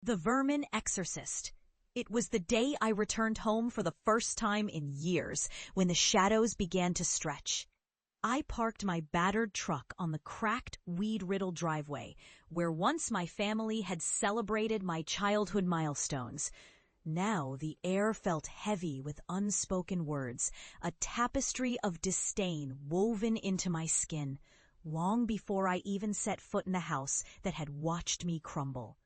The Vermin Exorcist. It was the day I returned home for the first time in years, when the shadows began to stretch. I parked my battered truck on the cracked, weed-riddled driveway, where once my family had celebrated my childhood milestones. Now the air felt heavy with unspoken words, a tapestry of disdain woven into my skin, long before I even set foot in the house that had watched me crumble.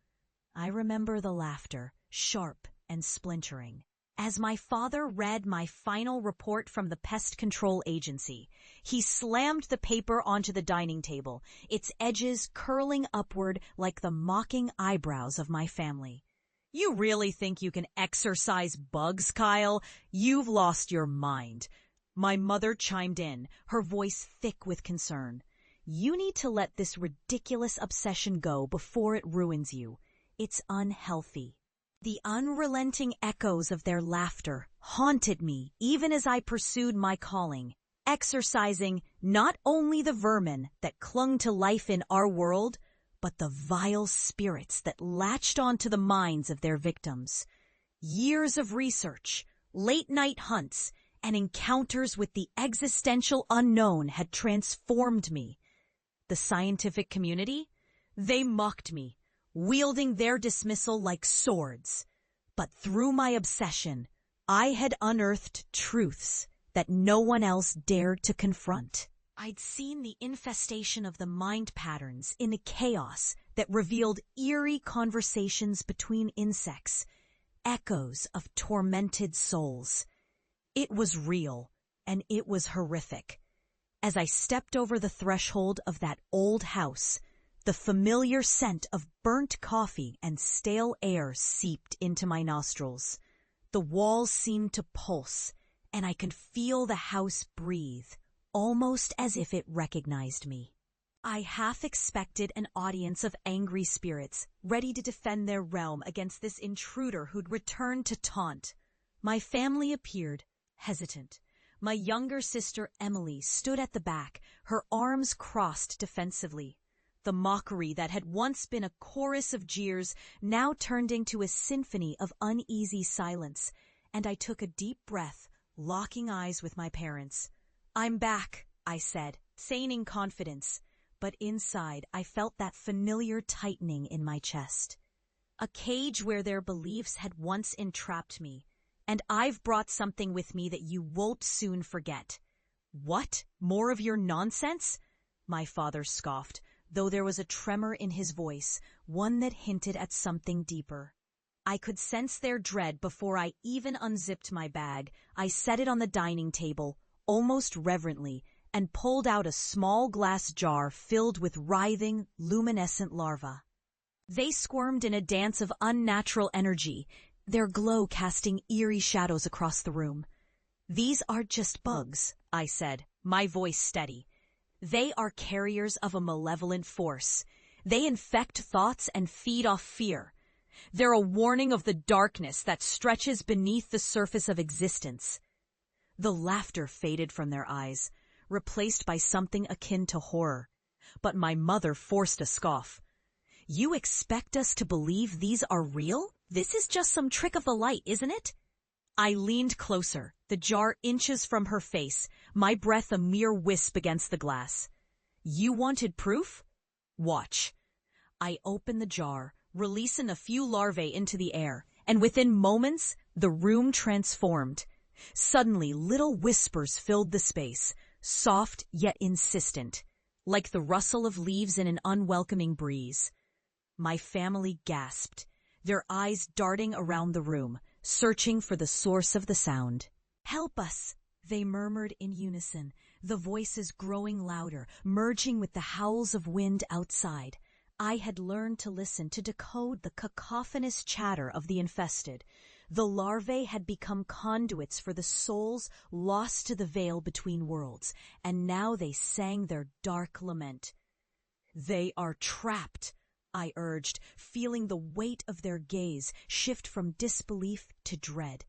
I remember the laughter, sharp and splintering. As my father read my final report from the pest control agency, he slammed the paper onto the dining table, its edges curling upward like the mocking eyebrows of my family. "You really think you can exorcise bugs, Kyle? You've lost your mind." My mother chimed in, her voice thick with concern. "You need to let this ridiculous obsession go before it ruins you. It's unhealthy." The unrelenting echoes of their laughter haunted me even as I pursued my calling, exorcising not only the vermin that clung to life in our world, but the vile spirits that latched onto the minds of their victims. Years of research, late-night hunts, and encounters with the existential unknown had transformed me. The scientific community? They mocked me, wielding their dismissal like swords. But through my obsession, I had unearthed truths that no one else dared to confront. I'd seen the infestation of the mind patterns in the chaos that revealed eerie conversations between insects, echoes of tormented souls. It was real, and it was horrific. As I stepped over the threshold of that old house, the familiar scent of burnt coffee and stale air seeped into my nostrils. The walls seemed to pulse, and I could feel the house breathe, almost as if it recognized me. I half expected an audience of angry spirits, ready to defend their realm against this intruder who'd returned to taunt. My family appeared, hesitant. My younger sister Emily stood at the back, her arms crossed defensively. The mockery that had once been a chorus of jeers now turned into a symphony of uneasy silence, and I took a deep breath, locking eyes with my parents. "I'm back," I said, feigning confidence, but inside I felt that familiar tightening in my chest. A cage where their beliefs had once entrapped me, and I've brought something with me that you won't soon forget. "What? More of your nonsense?" My father scoffed, though there was a tremor in his voice, one that hinted at something deeper. I could sense their dread before I even unzipped my bag. I set it on the dining table, almost reverently, and pulled out a small glass jar filled with writhing, luminescent larvae. They squirmed in a dance of unnatural energy, their glow casting eerie shadows across the room. "These are just bugs," I said, my voice steady. "They are carriers of a malevolent force. They infect thoughts and feed off fear. They're a warning of the darkness that stretches beneath the surface of existence." The laughter faded from their eyes, replaced by something akin to horror. But my mother forced a scoff. "You expect us to believe these are real? This is just some trick of the light, isn't it?" I leaned closer, the jar inches from her face, my breath a mere wisp against the glass. "You wanted proof? Watch." I opened the jar, releasing a few larvae into the air, and within moments, the room transformed. Suddenly, little whispers filled the space, soft yet insistent, like the rustle of leaves in an unwelcoming breeze. My family gasped, their eyes darting around the room, searching for the source of the sound. "Help us," they murmured in unison, the voices growing louder, merging with the howls of wind outside. I had learned to listen to decode the cacophonous chatter of the infested. The larvae had become conduits for the souls lost to the veil between worlds, and now they sang their dark lament. "They are trapped," I urged, feeling the weight of their gaze shift from disbelief to dread.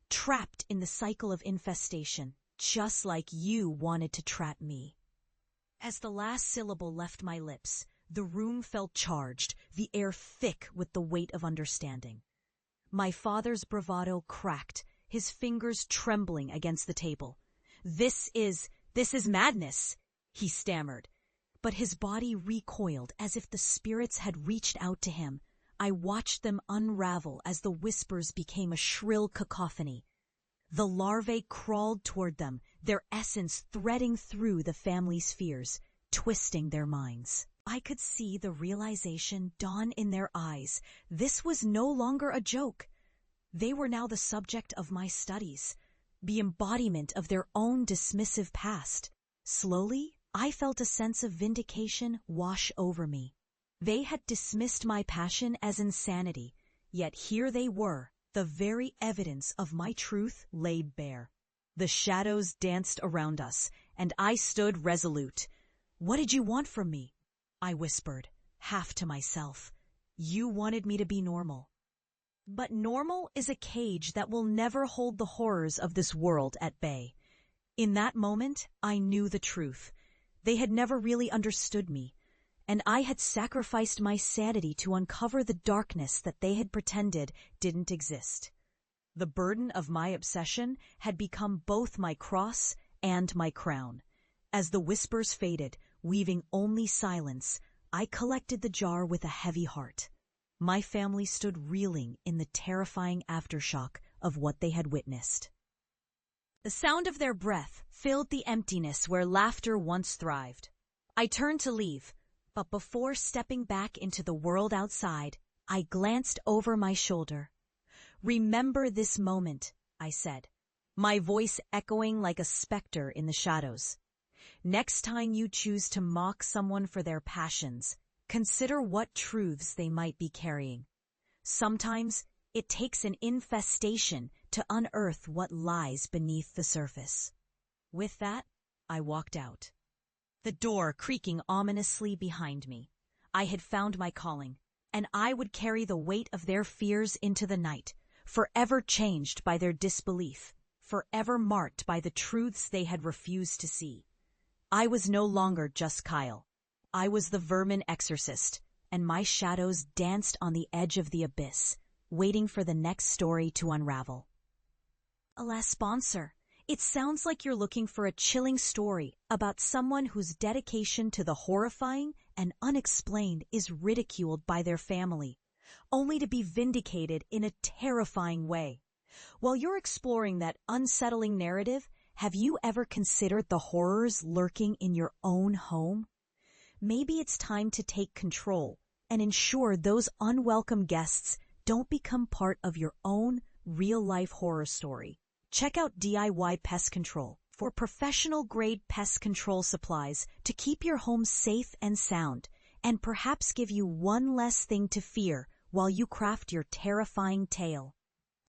"Trapped in the cycle of infestation, just like you wanted to trap me." As the last syllable left my lips, The room felt charged, the air thick with the weight of understanding. My father's bravado cracked, his fingers trembling against the table. This is madness, he stammered. But his body recoiled as if the spirits had reached out to him. I watched them unravel as the whispers became a shrill cacophony. The larvae crawled toward them, their essence threading through the family's fears, twisting their minds. I could see the realization dawn in their eyes. This was no longer a joke. They were now the subject of my studies, the embodiment of their own dismissive past. Slowly, I felt a sense of vindication wash over me. They had dismissed my passion as insanity, yet here they were, the very evidence of my truth laid bare. The shadows danced around us, and I stood resolute. "What did you want from me?" I whispered, half to myself. "You wanted me to be normal." But normal is a cage that will never hold the horrors of this world at bay. In that moment, I knew the truth. They had never really understood me, and I had sacrificed my sanity to uncover the darkness that they had pretended didn't exist. The burden of my obsession had become both my cross and my crown. As the whispers faded, weaving only silence, I collected the jar with a heavy heart. My family stood reeling in the terrifying aftershock of what they had witnessed. The sound of their breath filled the emptiness where laughter once thrived. I turned to leave, but before stepping back into the world outside, I glanced over my shoulder. "Remember this moment," I said, my voice echoing like a specter in the shadows. "Next time you choose to mock someone for their passions, consider what truths they might be carrying. Sometimes it takes an infestation to unearth what lies beneath the surface." With that, I walked out, the door creaking ominously behind me. I had found my calling, and I would carry the weight of their fears into the night, forever changed by their disbelief, forever marked by the truths they had refused to see. I was no longer just Kyle. I was the Vermin exorcist, and my shadows danced on the edge of the abyss, waiting for the next story to unravel. Alas, sponsor, it sounds like you're looking for a chilling story about someone whose dedication to the horrifying and unexplained is ridiculed by their family, only to be vindicated in a terrifying way. While you're exploring that unsettling narrative, have you ever considered the horrors lurking in your own home? Maybe it's time to take control and ensure those unwelcome guests don't become part of your own real-life horror story. Check out DIY Pest Control for professional-grade pest control supplies to keep your home safe and sound, and perhaps give you one less thing to fear while you craft your terrifying tale.